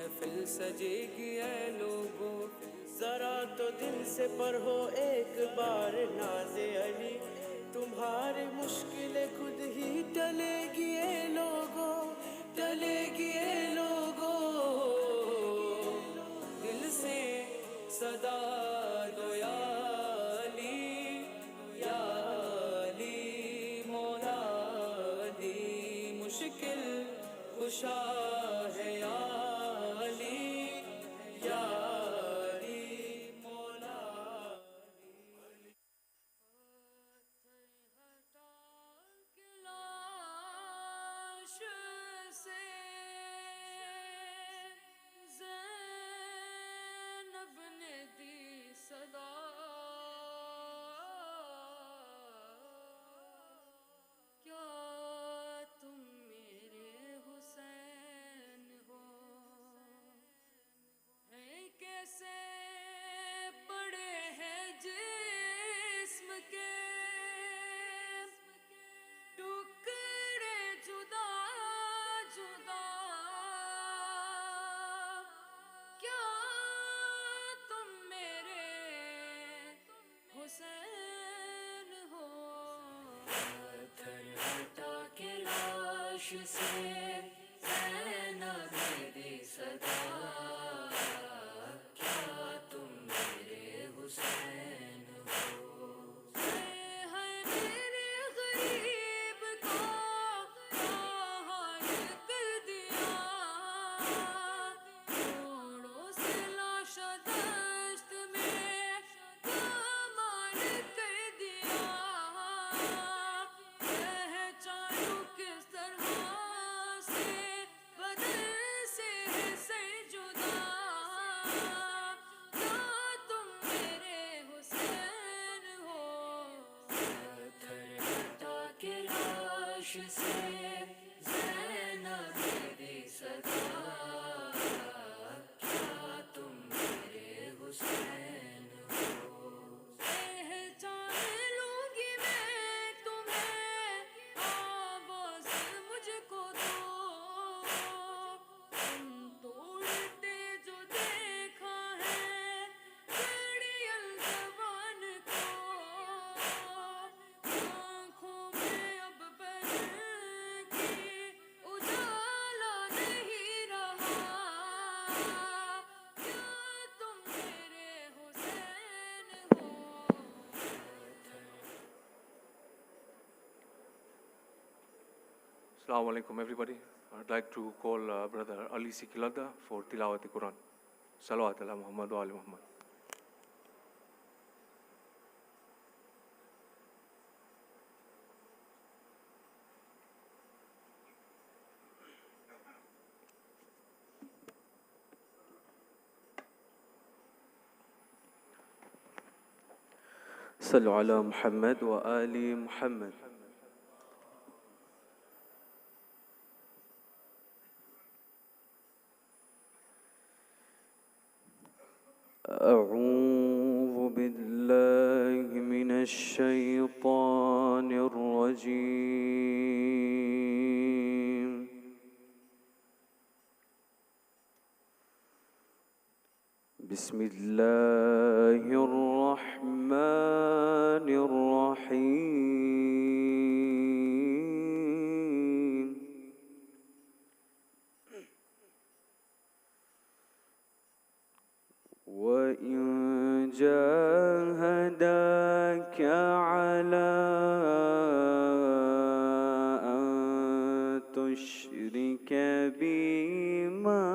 محفل سجے گی اے لوگو، ذرا تو دل سے پڑھو ایک بار ناز علی، تمہاری مشکلیں خود ہی ٹلے گی اے لوگو، ٹلے گی اے لوگو، دل سے صدا دو یا علی، یا علی مولا علی، مشکل کشا ہے یا علی، یا علی مولا علی۔ ہٹا کے لاش سے زینب نے دی صدا، کیا تم میرے حسین ہو؟ ہیں کیسے بڑے ہیں جسم کے ٹکڑے جدا جدا، کیا تم میرے حسین ہو؟ پتھر ہٹا کے لاش سے زینب نے دی صدا، کیا تم میرے حسین ہو؟ ہے میرے غریب کو حال کر دیا، روڑوں سے لاش دشت میں کمال کر دیا، پہچانوں کس طرح سے بدن سے ہے سر جدا، کیا تم میرے حسین ہو؟ پتھر ہٹا کے لاش سے زینب نے دی صدا، کیا تم میرے حسین ہو؟ پہچان لوں گی میں تمہیں، آواز مجھ کو دو، تم توڑتے جو دیکھا ہے گھڑیل زبان کو، آنکھوں میں اب بدن کی اجالا نہیں رہا، کیا تم میرے حسین ہو؟ Assalamu alaikum, everybody. I'd like to call Brother Ali Sikilada for Tilawat al-Quran. Salawat ala Muhammad wa ali Muhammad. صلوا علی محمد و آل محمد۔ أعوذ بالله من الشيطان الرجيم، بسم الله الرحمن الرحيم، وإن جاهداك على أن تشرك بي ما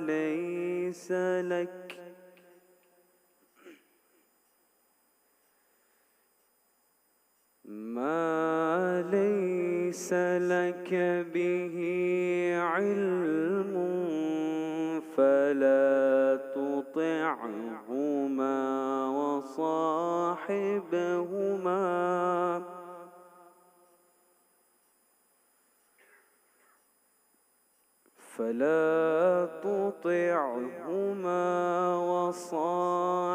ليس لك به علم فلا تطعهما وصاحبهما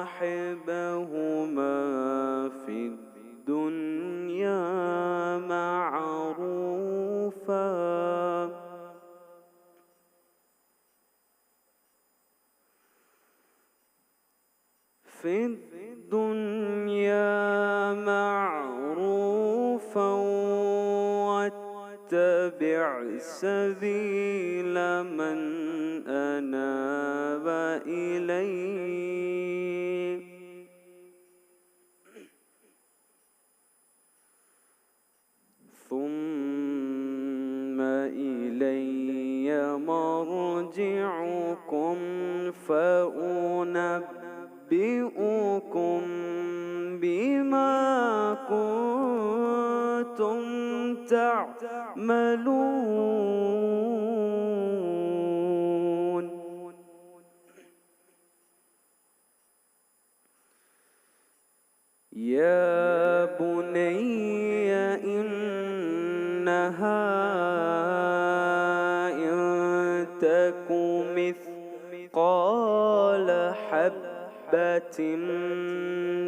في الدنيا معروفا، في الدنيا معروفا واتبع سبيل من أناب إليه ثم إلي مرجعكم فأنبئكم بما كنتم تعملون يا بني إنها إن تك مثقال حبة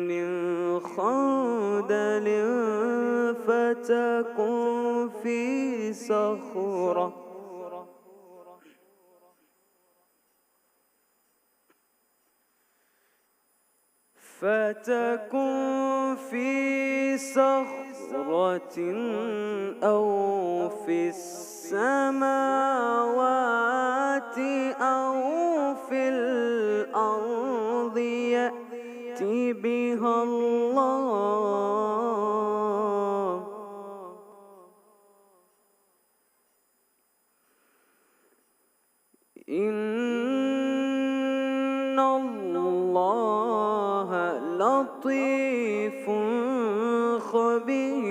من خردل فتكن في صخرة أو في السماوات أو في الأرض يأت بها الله إن الله لطيف خبير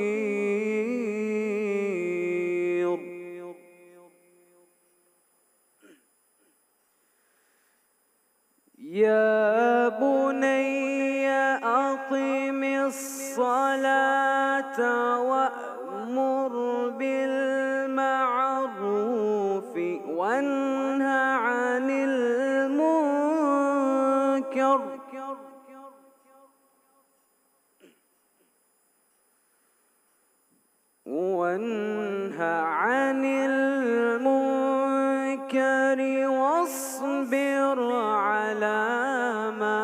يا بني أقم الصلاة وأمر بالمعروف وانه عن المنكر واصبر على ما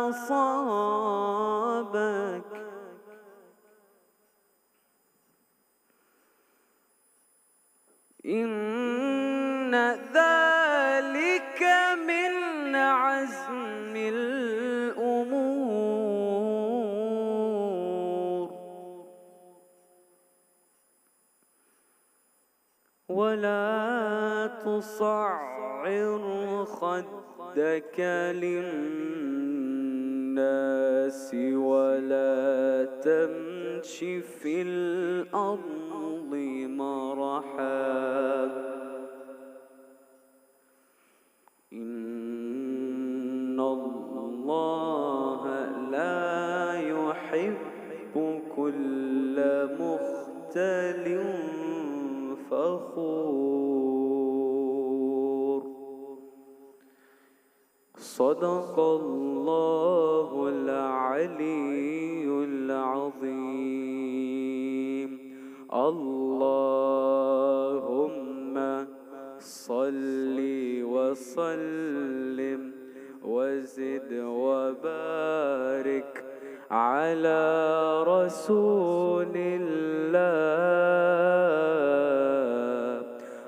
أصابك إن ذلك من عزم الأمور ولا تصعر خدك للناس ولا تمش في الأرض مرحا إن الله لا يحب كل مختال فخور صدق الله العلي العظيم اللهم صل وسلم وزد وبارك على رسول الله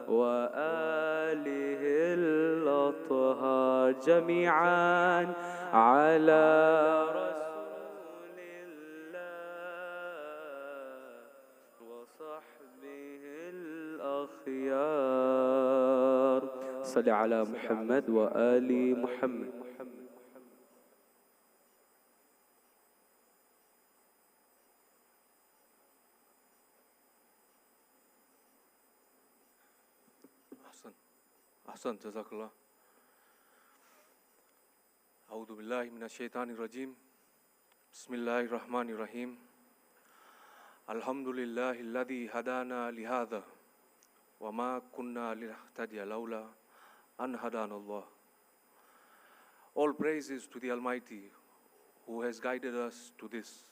وآله الأطهار جميعا على رسول الله وصحبه الأخيار صل على محمد وآل محمد أحسن جزاك الله. أعوذ بالله من الشيطان الرجيم. بسم الله الرحمن الرحيم. الحمد لله الذي هدانا لهذا وما كنا لنهتدي لولا أن هدانا الله. All praise is to the Almighty who has guided us to this.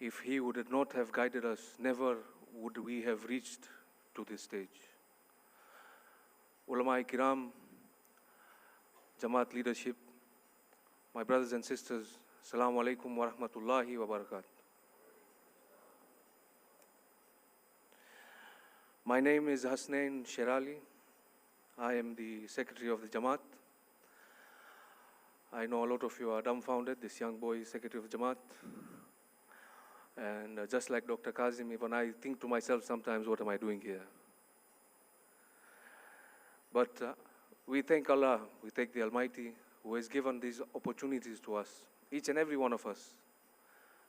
If He would not have guided us, never would we have reached to this stage. Ulama Kiram, Jamaat leadership, my brothers and sisters, Assalamu alaikum wa rahmatullahi wa barakatuh. My name is Hasnain Sherali. I am the secretary of the Jamaat. I know a lot of you are dumbfounded. This young boy is secretary of Jamaat. And just like Dr. Kazim, even I think to myself sometimes, what am I doing here? But we thank Allah, we thank the Almighty who has given these opportunities to us, each and every one of us,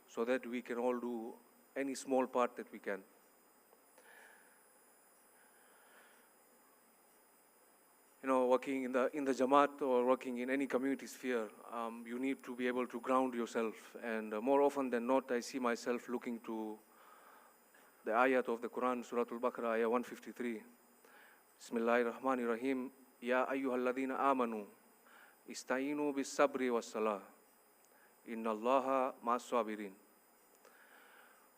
so that we can all do any small part that we can. You know, working in the Jamaat or working in any community sphere, you need to be able to ground yourself. And more often than not, I see myself looking to the ayat of the Quran, Surah Al-Baqarah, ayah 153. Bismillahirrahmanirrahim. Ya ayyuhalladhina amanu, ista'inu bis sabri was salah. Inna Allaha ma'as sabirin.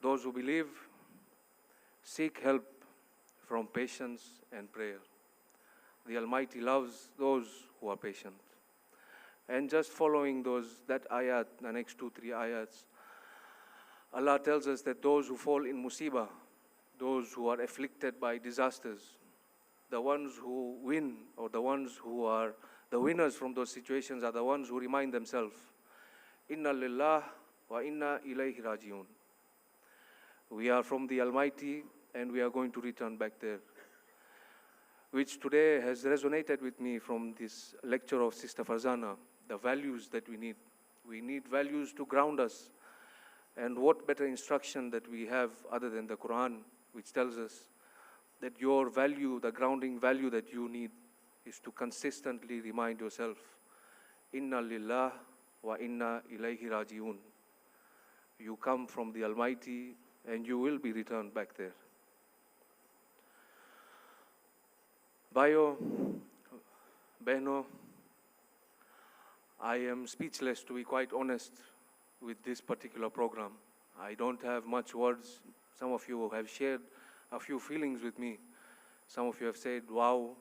Those who believe, seek help from patience and prayer. The Almighty loves those who are patient. And just following that ayat, the next 2-3 ayats, Allah tells us that those who fall in musibah, those who are afflicted by disasters, the ones who win or the ones who are the winners from those situations are the ones who remind themselves, Inna lillah wa inna ilayhi rajiun. We are from the Almighty and we are going to return back there. Which today has resonated with me from this lecture of Sister Farzana, the values that we need. We need values to ground us. And what better instruction that we have other than the Quran, which tells us that your value, the grounding value that you need, is to consistently remind yourself, Inna lillah wa inna ilayhi rajiun. You come from the Almighty and you will be returned back there. Bayo, Behno, I am speechless, to be quite honest, with this particular program. I don't have much words. Some of you have shared a few feelings with me. Some of you have said, wow,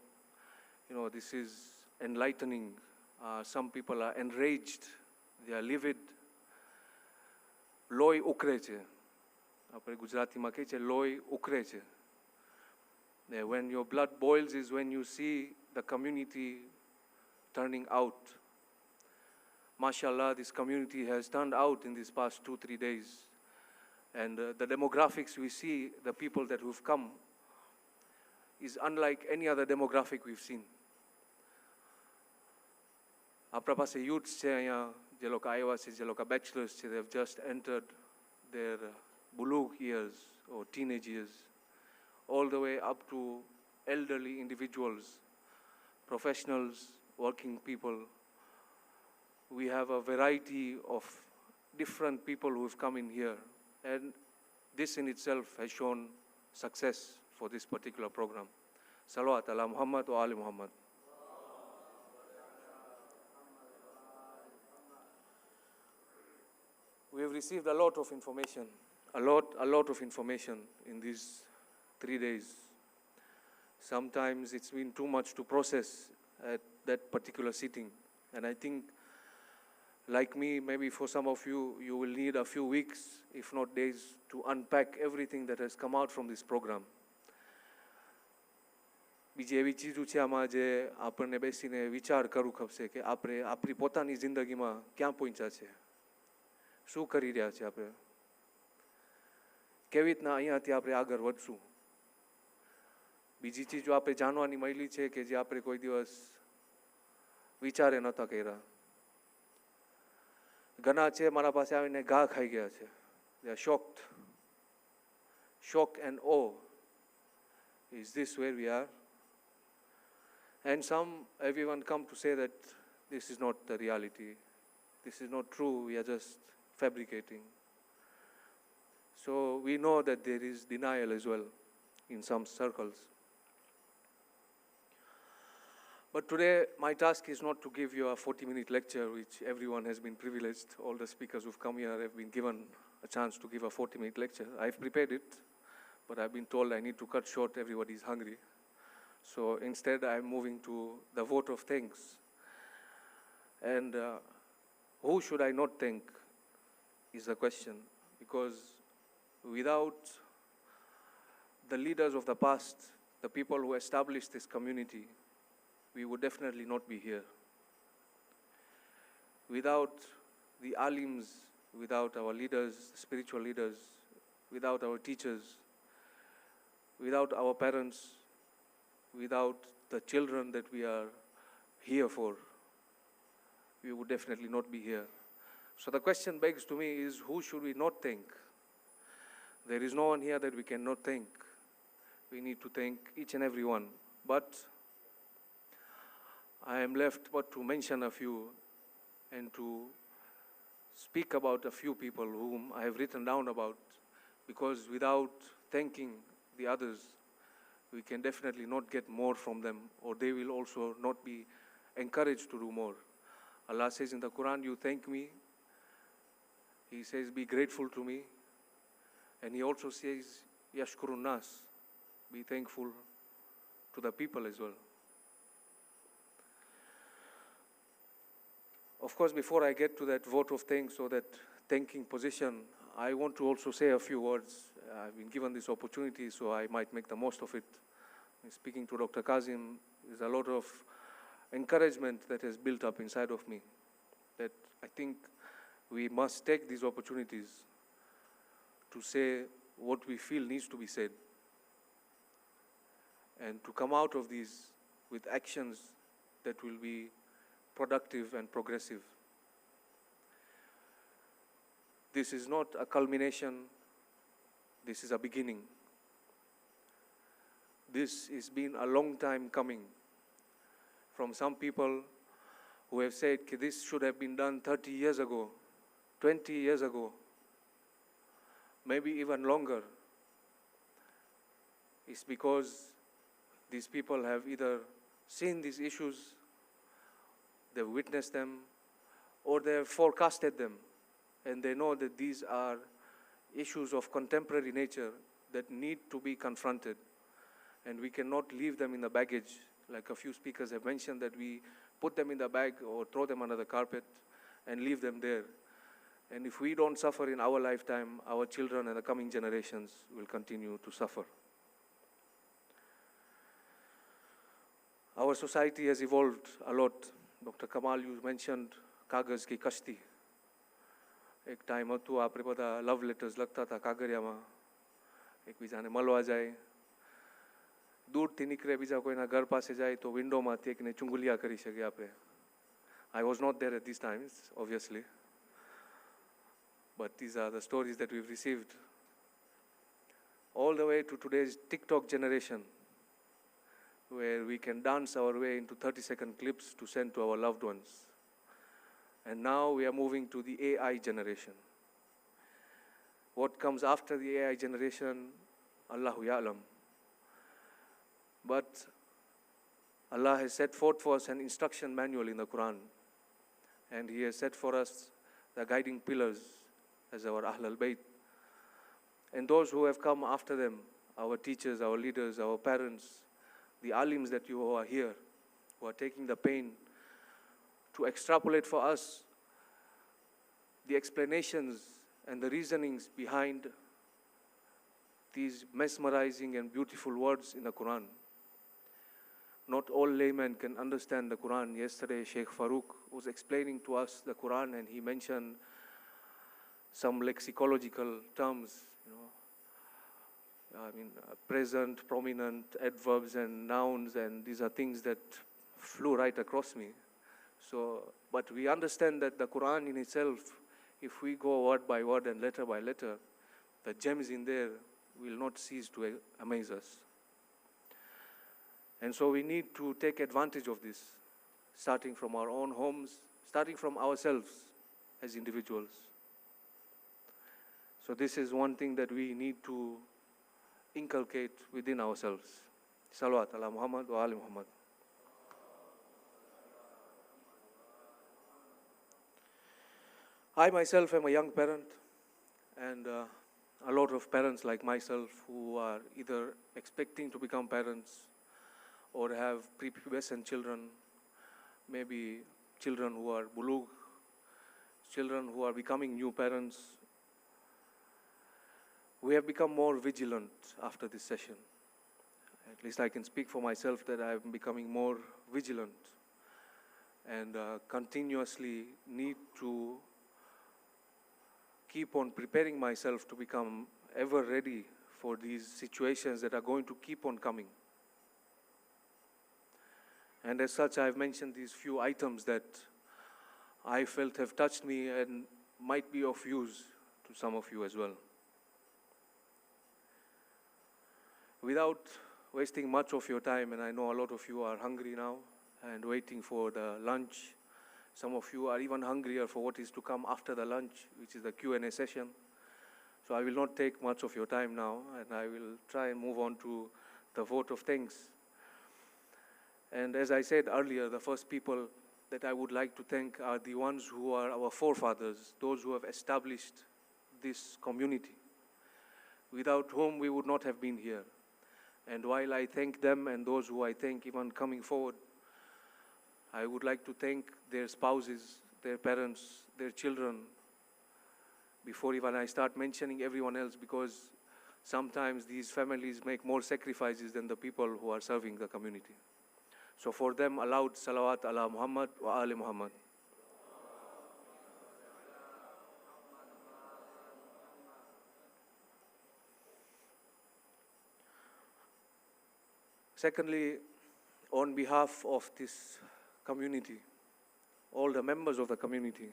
you know, this is enlightening. Some people are enraged. They are livid. Loy ukre છે. આપણે ગુજરાતીમાં કહે છે લોહી ઉકળે છે. When your blood boils is when you see the community turning out. MashaAllah, this community has turned out in these past 2-3 days. And the demographics we see, the people that who've come, is unlike any other demographic we've seen. આપણા પાસે youths છે અહીંયા, જે લોકો આવ્યા છે, જે લોકો bachelors છે, they've just entered their bulugh years or teenage years, all the way up to elderly individuals, professionals, working people. We have a variety of different people who've come in here. And this in itself has shown success for this particular program. Salawat ala Muhammad wa ali Muhammad. We have received a lot of information, a lot of information in these 3 days. Sometimes it's been too much to process at that particular sitting. And I think, like me, maybe for some of you, you will need a few weeks, if not days, to unpack everything that has come out from this program. બીજી એવી ચીજો છે આમાં જે આપણને બેસીને વિચાર કરવું ખપશે કે આપણે આપણી પોતાની જિંદગીમાં ક્યાં પહોંચ્યા છે, શું કરી રહ્યા છે આપણે, કેવી રીતના અહીંયાથી આપણે આગળ વધશું. બીજી ચીજો આપણે જાણવાની મળી છે કે જે આપણે કોઈ દિવસ વિચારે નહોતા કર્યા. ઘણા છે મારા પાસે આવીને ઘા ખાઈ ગયા છે. They are shocked. Shock and awe. Is this where we are? And everyone come to say that this is not the reality. This is not true. We are just fabricating. So we know that there is denial as well in some circles. But today, my task is not to give you a 40-minute lecture, which everyone has been privileged. All the speakers who've come here have been given a chance to give a 40-minute lecture. I've prepared it, but I've been told I need to cut short. Everybody's hungry. So instead, I'm moving to the vote of thanks. And who should I not thank is the question, because without the leaders of the past, the people who established this community, we would definitely not be here. Without the alims, without our leaders, spiritual leaders, without our teachers, without our parents, without the children that we are here for, we would definitely not be here. So the question begs to me is, who should we not thank? There is no one here that we cannot thank. We need to thank each and every one. But I am left but to mention a few and to speak about a few people whom I have written down about, because without thanking the others, we can definitely not get more from them, or they will also not be encouraged to do more. Allah says in the Quran, you thank me. He says, be grateful to me. And He also says, yashkurun nas, be thankful to the people as well. Of course, before I get to that vote of thanks or that thanking position, I want to also say a few words. I've been given this opportunity, so I might make the most of it. Speaking to Dr. Kazim, there's a lot of encouragement that has built up inside of me, that I think we must take these opportunities to say what we feel needs to be said, and to come out of these with actions that will be productive and progressive. This is not a culmination, this is a beginning. This has been a long time coming from some people who have said this should have been done 30 years ago, 20 years ago, maybe even longer. It's because these people have either seen these issues, they've witnessed them, or they have forecasted them, and they know that these are issues of contemporary nature that need to be confronted, and we cannot leave them in the baggage, like a few speakers have mentioned, that we put them in the bag or throw them under the carpet and leave them there. And if we don't suffer in our lifetime, our children and the coming generations will continue to suffer. Our society has evolved a lot. Dr. Kamal, you mentioned कागज की कश्ती. एक time હતું આપણે બધા લવ letters લખતા હતા કાગળિયામાં, એકબીજાને મળવા જાય, દૂરથી નીકળે બીજા કોઈના ઘર પાસે જાય તો વિન્ડોમાંથી એકને ચુંગલિયા કરી શકે આપણે. I was not there at these times, obviously, but these are the stories that we've received. All the way to today's TikTok generation, where we can dance our way into 30-second clips to send to our loved ones. And now we are moving to the AI generation. What comes after the AI generation, Allahu Ya'lam. But Allah has set forth for us an instruction manual in the Quran, and He has set for us the guiding pillars as our Ahl al-Bayt. And those who have come after them, our teachers, our leaders, our parents, the alims that you are here, who are taking the pain to extrapolate for us the explanations and the reasonings behind these mesmerizing and beautiful words in the Quran. Not all laymen can understand the Quran. Yesterday, Sheikh Farooq was explaining to us the Quran, and he mentioned some lexicological terms, present, prominent, adverbs and nouns, and these are things that flew right across me. So, but we understand that the Quran in itself, if we go word by word and letter by letter, the gems in there will not cease to amaze us. And so we need to take advantage of this, starting from our own homes, starting from ourselves as individuals. So this is one thing that we need to inculcate within ourselves. Salawat ala Muhammad wa ali Muhammad. I myself am a young parent, and a lot of parents like myself who are either expecting to become parents or have prepubescent children, maybe children who are bulugh, children who are becoming new parents, we have become more vigilant after this session. At least I can speak for myself that I am becoming more vigilant and continuously need to keep on preparing myself to become ever ready for these situations that are going to keep on coming. And as such, I've mentioned these few items that I felt have touched me and might be of use to some of you as well. Without wasting much of your time, and I know a lot of you are hungry now and waiting for the lunch. Some of you are even hungrier for what is to come after the lunch, which is the Q&A session. So I will not take much of your time now, and I will try and move on to the vote of thanks. And as I said earlier, the first people that I would like to thank are the ones who are our forefathers, those who have established this community, without whom we would not have been here. And while I thank them and those who I thank even coming forward, I would like to thank their spouses, their parents, their children, before even I start mentioning everyone else, because sometimes these families make more sacrifices than the people who are serving the community. So for them, a loud salawat ala Muhammad wa ali Muhammad. Secondly, on behalf of this community, all the members of the community,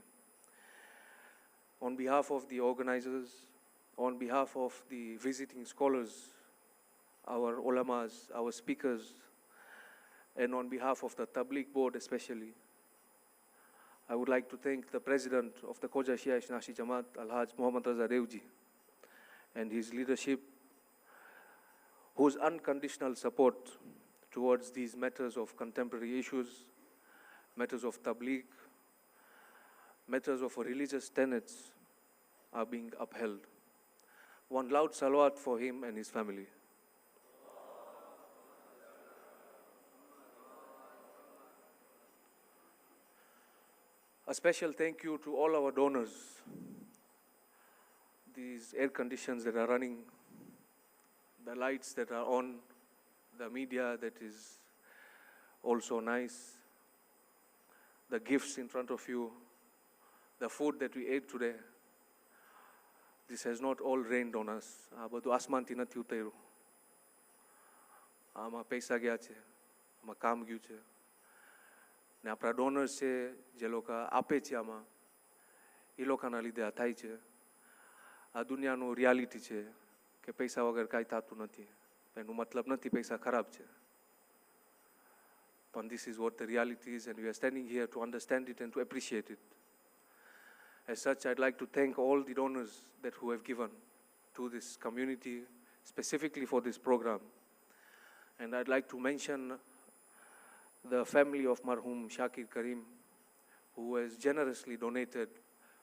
on behalf of the organizers, on behalf of the visiting scholars, our ulamas, our speakers, and on behalf of the Tabligh board especially, I would like to thank the president of the Khoja Shia Ishnasi Jamaat, Al-Haj Muhammad Raza Rewji, and his leadership, whose unconditional support towards these matters of contemporary issues, matters of tabligh, matters of religious tenets are being upheld. One loud salawat for him and his family. A special thank you to all our donors. These air conditions that are running, the lights that are on, the media that is also nice, the gifts in front of you, the food that we ate today. This has not all rained on us. બધું આસમાનથી નથી ઉતર્યું. આમાં પૈસા ગયા છે, આમાં કામ ગયું છે. ને આપણા ડોનર્સ છે, જે લોકો આપે છે આમાં, એ લોકોના લીધે આ થાય છે. આ દુનિયાનું રિયાલિટી છે કે પૈસા વગર કાંઈ થતું નથી. એનું મતલબ નથી પૈસા ખરાબ છે. But this is what the reality is, and we are standing here to understand it and to appreciate it. As such, I'd like to thank all the donors that who have given to this community, specifically for this program. And I'd like to mention the family of Marhum Shakir Karim, who has generously donated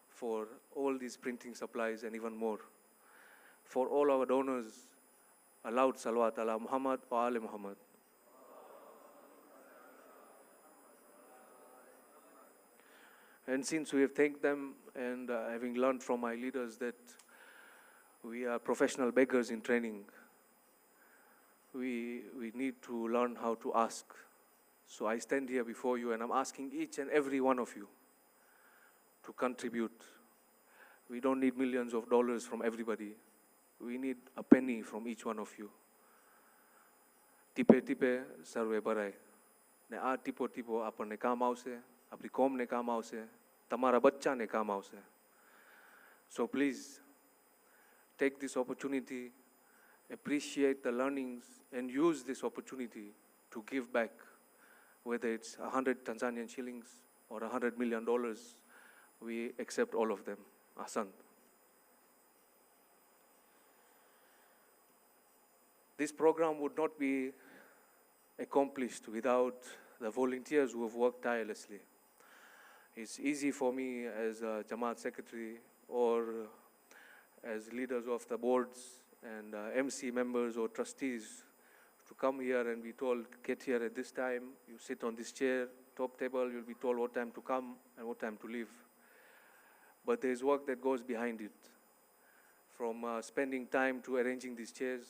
for all these printing supplies and even more. For all our donors, a loud salawat ala Muhammad wa ali Muhammad. And since we have thanked them, and having learned from my leaders that we are professional beggars in training, we need to learn how to ask. So I stand here before you and I'm asking each and every one of you to contribute. We don't need millions of dollars from everybody. We need a penny from each one of you. Tipe tipe sarve barai. Ne આ ટીપો ટીપો આપણને કામ આવશે, આપણી કોમને કામ આવશે, તમારા બચ્ચાને કામ આવશે. So please take this opportunity, appreciate the learnings, and use this opportunity to give back, whether it's 100 Tanzanian shillings or $100 million. We accept all of them. Ahsan. This program would not be accomplished without the volunteers who have worked tirelessly. It's easy for me as a Jamaat secretary or as leaders of the boards and MC members or trustees to come here and be told, get here at this time, you sit on this chair, top table, you'll be told what time to come and what time to leave. But there's work that goes behind it, from spending time to arranging these chairs,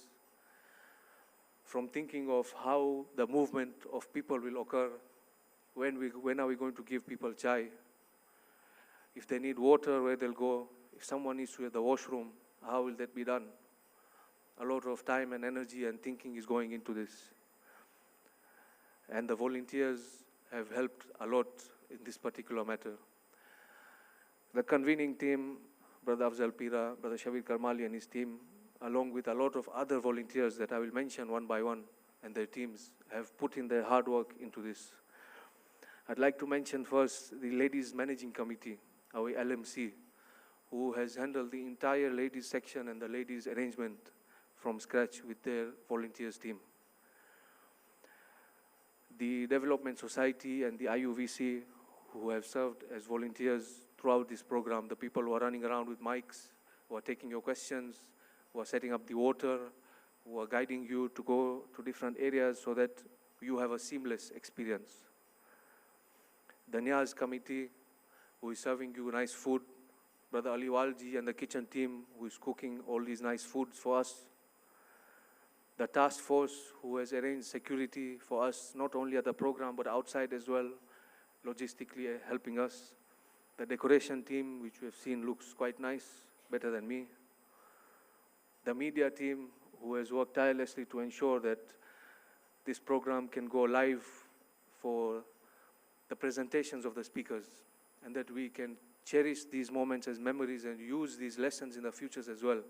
from thinking of how the movement of people will occur, when are we going to give people chai, if they need water, where they'll go, if someone needs to use the washroom, how will that be done? A lot of time and energy and thinking is going into this. And the volunteers have helped a lot in this particular matter. The convening team, Brother Afzal Pira, Brother Shabir Karmali and his team, along with a lot of other volunteers that I will mention one by one, and their teams, have put in their hard work into this. I'd like to mention first the Ladies Managing Committee, our LMC, who has handled the entire ladies section and the ladies arrangement from scratch with their volunteers team. The Development Society and the IUVC, who have served as volunteers throughout this program, the people who are running around with mics, who are taking your questions, who are setting up the water, who are guiding you to go to different areas so that you have a seamless experience. The Niyaz Committee, who is serving you nice food, Brother Ali Walji and the kitchen team, who is cooking all these nice foods for us. The task force, who has arranged security for us, not only at the program, but outside as well, logistically helping us. The decoration team, which we have seen looks quite nice, better than me. The media team, who has worked tirelessly to ensure that this program can go live for the presentations of the speakers, and that we can cherish these moments as memories and use these lessons in the futures as well.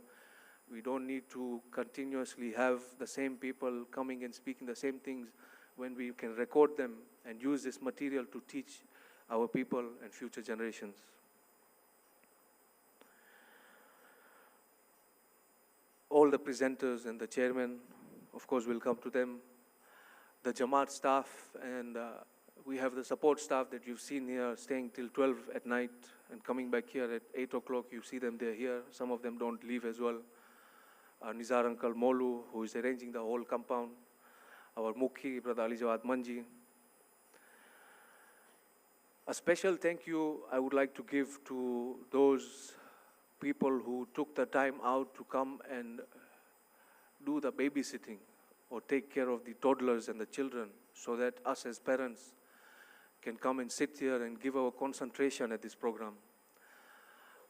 We don't need to continuously have the same people coming and speaking the same things when we can record them and use this material to teach our people and future generations. All the presenters and the chairman, of course, will come to them. The Jamaat staff, and we have the support staff that you've seen here staying till 12 at night and coming back here at 8 o'clock. You see them, they're here. Some of them don't leave as well. Our Nizar Uncle Molu, who is arranging the whole compound. Our Mukhi, Brother Ali Jawad Manji. A special thank you I would like to give to those people who took the time out to come and do the babysitting or take care of the toddlers and the children, so that us as parents can come and sit here and give our concentration at this program.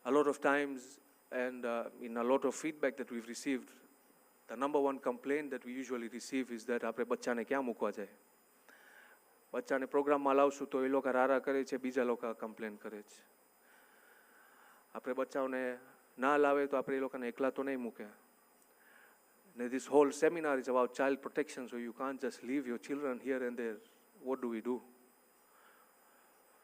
A lot of times, and in a lot of feedback that we've received, the number one complaint that we usually receive is that આપણે બચ્ચાને ક્યાં મૂકવા જાય. બચ્ચાને પ્રોગ્રામમાં લાવશું તો એ લોકો રારા કરે છે, બીજા લોકો કમ્પ્લેન કરે છે. આપણે બચ્ચાઓને ના લાવે તો આપણે એ લોકોને એકલા તો નહીં મૂકે. This whole seminar is about child protection, so you can't just leave your children here and there. What do we do?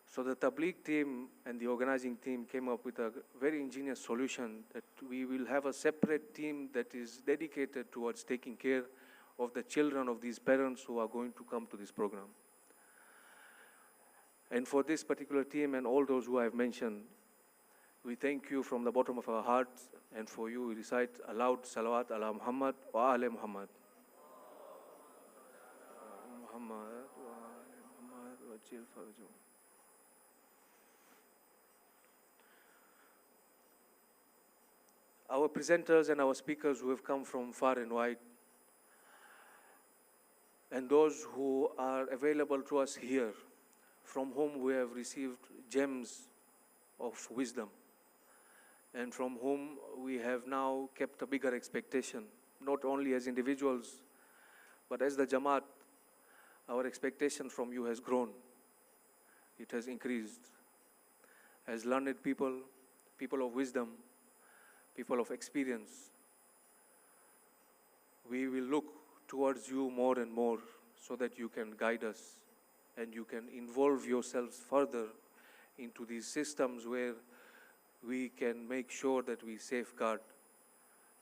So the Tabligh team and the organizing team came up with a very ingenious solution that we will have a separate team that is dedicated towards taking care of the children of these parents who are going to come to this program. And for this particular team and all those who I have mentioned, we thank you from the bottom of our hearts, and for you we recite aloud Salawat ala Muhammad wa ala Muhammad. Muhammad wa jil farju. Our presenters and our speakers who have come from far and wide, and those who are available to us here, from whom we have received gems of wisdom, and from whom we have now kept a bigger expectation, not only as individuals, but as the Jamaat. Our expectation from you has grown. It has increased. As learned people, people of wisdom, people of experience, we will look towards you more and more so that you can guide us and you can involve yourselves further into these systems where we can make sure that we safeguard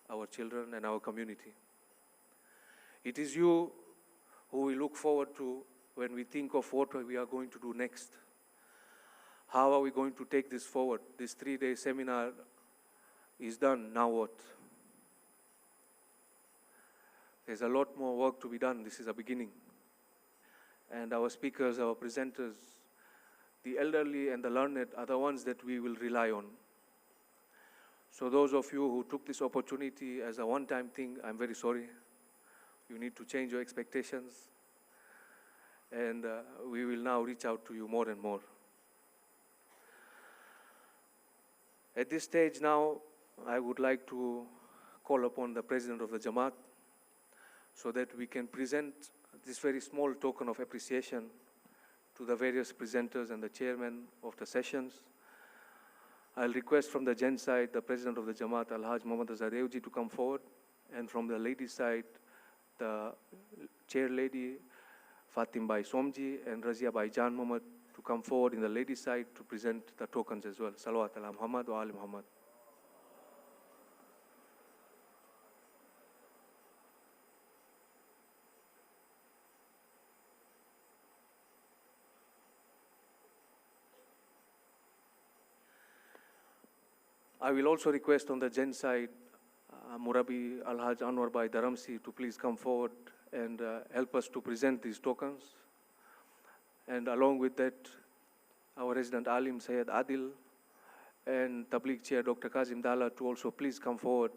our children and our community. It is you who we look forward to when we think of what we are going to do next. How are we going to take this forward? This 3-day seminar is done, now what? There's a lot more work to be done. This is a beginning. and our speakers, our presenters, the elderly and the learned are the ones that we will rely on. So those of you who took this opportunity as a one-time thing, I'm very sorry. You need to change your expectations, and we will now reach out to you more and more. At this stage now, I would like to call upon the President of the Jamaat so that we can present this very small token of appreciation to the various presenters and the chairman of the sessions. I'll request from the gent side, the President of the Jamaat, Al-Haj Muhammad Azharewji, to come forward, and from the ladies side, the chair lady, Fatim Bai Somji, and Razia Bai Jan Muhammad, to come forward in the ladies side to present the tokens as well. Salawat ala Muhammad wa ali Muhammad. I will also request on the gent side, Murabi Al-Haj Anwar Bai Dharamsi to please come forward and help us to present these tokens. And along with that, our resident Alim Sayyid Adil and Tabligh Chair Dr. Kazim Dala to also please come forward,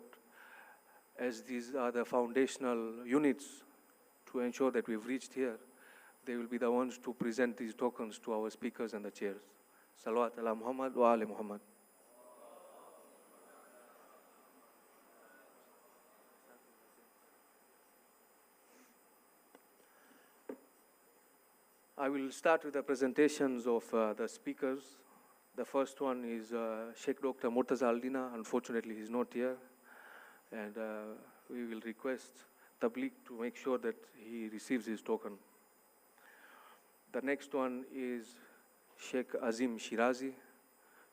as these are the foundational units to ensure that we've reached here. They will be the ones to present these tokens to our speakers and the chairs. Salawat ala Muhammad wa ali Muhammad. I will start with the presentations of the speakers. The first one is Sheikh Dr. Murtaza Aldina. Unfortunately, he's not here. And we will request Tabligh to make sure that he receives his token. The next one is Sheikh Azim Shirazi.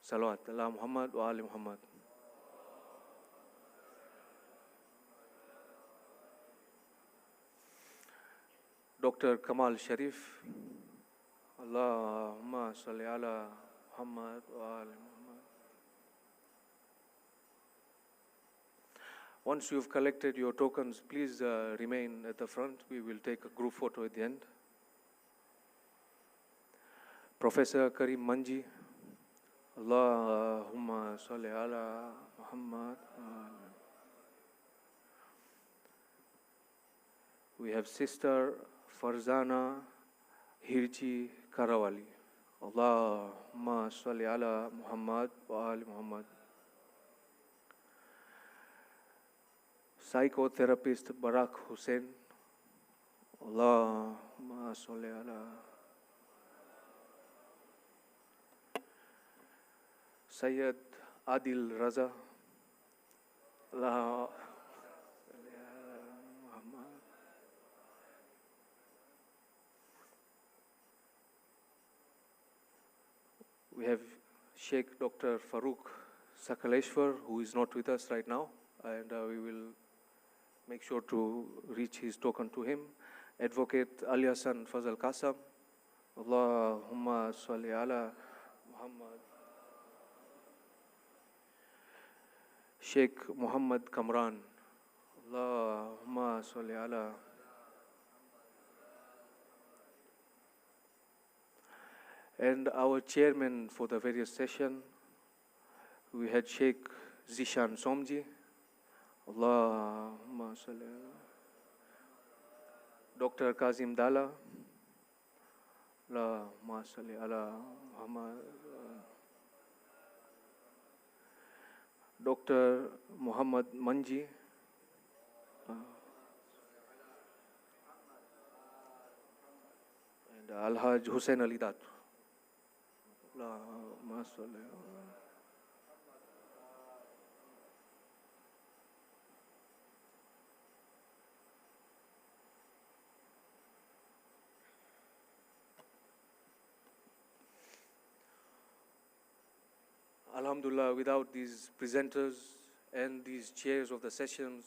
Salawat ala Muhammad wa ali Muhammad. Dr. Kamal Sharif. Allahumma salli ala Muhammad wa ali Muhammad. Once you've collected your tokens, please remain at the front. We will take a group photo at the end. Professor Karim Manji. Allahumma salli ala Muhammad. We have Sister Farzana Hirji Karawali. Allahumma salli ala Muhammad wa ali Muhammad. Psychotherapist Barak Hussain. Allahumma salli ala. Sayyid Adil Raza. Allah. We have Sheikh Dr. Farooq Sakaleshwar, who is not with us right now, and we will make sure to reach his token to him. Advocate Ali Hassan Fazal Qasam. Allahumma salli ala Muhammad. Sheikh Muhammad Kamran. Allahumma salli ala. And our chairman for the various session, we had Sheikh Zishan Somji. Allahumma salli ala. Dr. Kazim Dala. Allahumma salli ala Muhammad. Dr. Muhammad Manji. And Al-Haj Hussain Ali Dat. Allahumma salli ala. Alhamdulillah, without these presenters and these chairs of the sessions,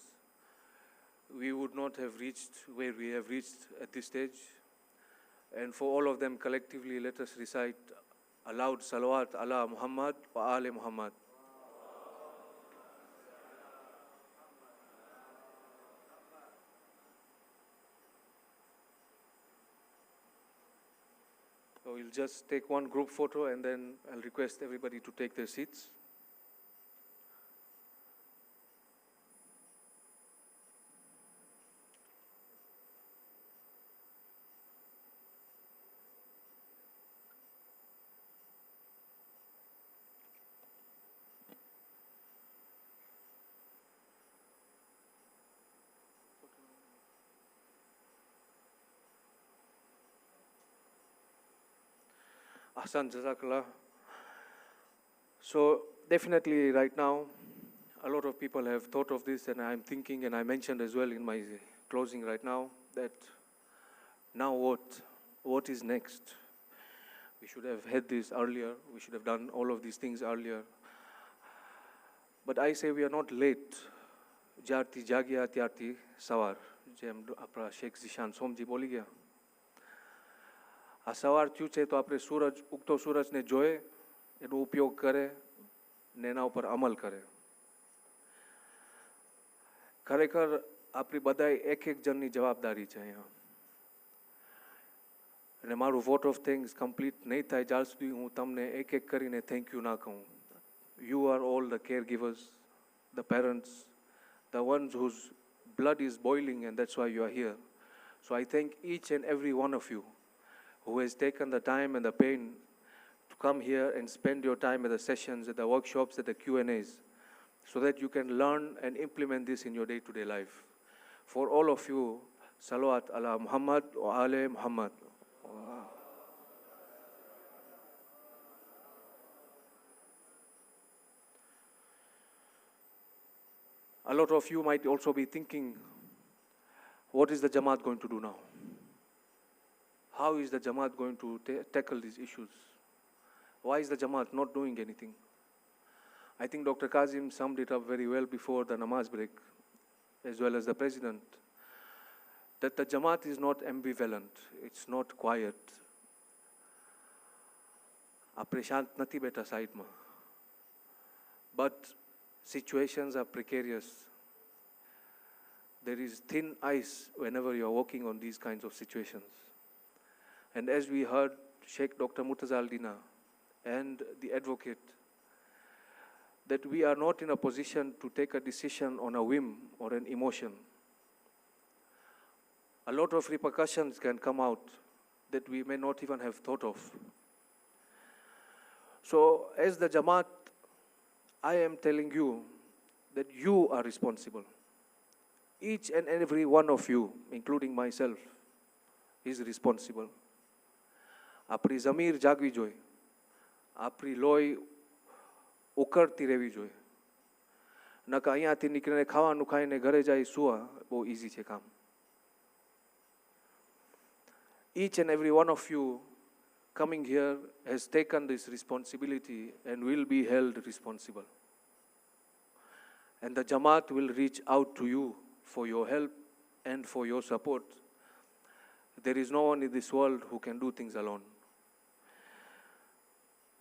we would not have reached where we have reached at this stage. And for all of them collectively, let us recite aloud salawat ala Muhammad wa ali Muhammad. So we'll just take one group photo and then I'll request everybody to take their seats. Ahsan, Jazakallah. So definitely right now, a lot of people have thought of this, and I'm thinking, and I mentioned as well in my closing right now, that now what? What is next? We should have had this earlier. We should have done all of these things earlier. But I say we are not late. જ્યારથી જાગ્યા ત્યારથી સવાર, જેમ આપણા શેખ ઝિશાન સોમજી બોલી ગયા. આ સવાર થયું છે તો આપણે ઉગતો સૂરજને જોએ, એનો ઉપયોગ કરે ને એના ઉપર અમલ કરે. ખરેખર આપણી બધાય એક જણની જવાબદારી છે અહીંયા. અને મારું વોટ ઓફ થેન્ક્સ કમ્પ્લીટ નહીં થાય જ્યાં સુધી હું તમને એક કરીને થેન્ક યુ ના કહું. You are all the caregivers, the parents, the ones whose blood is boiling, and that's why you are here. So I thank each and every one of you who has taken the time and the pain to come here and spend your time at the sessions, at the workshops, at the Q&As, so that you can learn and implement this in your day-to-day life. For all of you, salawat ala Muhammad wa ale Muhammad. A lot of you might also be thinking, what is the Jamaat going to do now? How is the Jamaat going to tackle these issues? Why is the Jamaat not doing anything? I think Dr. Kazim summed it up very well before the namaz break, as well as the President, that the Jamaat is not ambivalent, it's not quiet. આપણે શાંત નથી બેઠા સાઈડમાં. But situations are precarious. There is thin ice whenever you are walking on these kinds of situations. And as we heard Sheikh Dr. Murtaza Al-Dina and the advocate, that we are not in a position to take a decision on a whim or an emotion. A lot of repercussions can come out that we may not even have thought of. So as the Jamaat, I am telling you that you are responsible. Each and every one of you, including myself, is responsible. આપણી જમીર જાગવી જોઈએ, આપણી લોહી ઉકળતી રહેવી જોઈએ. નકા અહીંયાથી નીકળીને ખાવાનું ખાઈને ઘરે જાય સુવા બહુ ઇઝી છે કામ. Each and every one of you coming here has taken this responsibility and will be held responsible. And the Jamaat will reach out to you for your help and for your support. There is no one in this world who can do things alone.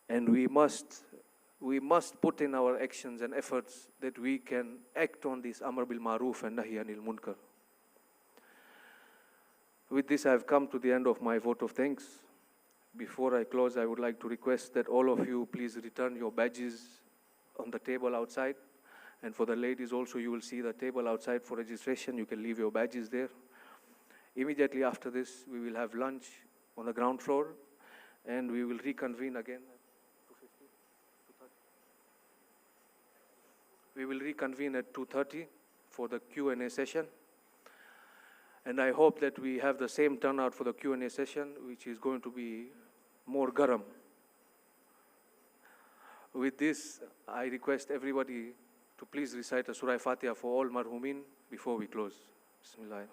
And we must put in our actions and efforts that we can act on this Amr bil Maroof and Nahi Anil Munkar. With this, I have come to the end of my vote of thanks. Before I close, I would like to request that all of you please return your badges on the table outside. And for the ladies also, you will see the table outside for registration. You can leave your badges there. Immediately after this, we will have lunch on the ground floor, and we will reconvene again. We will reconvene at 2:30 for the Q&A session. And I hope that we have the same turnout for the Q&A session, which is going to be more garam. With this, I request everybody to please recite a Surah Fatiha for all marhumin before we close. Bismillah.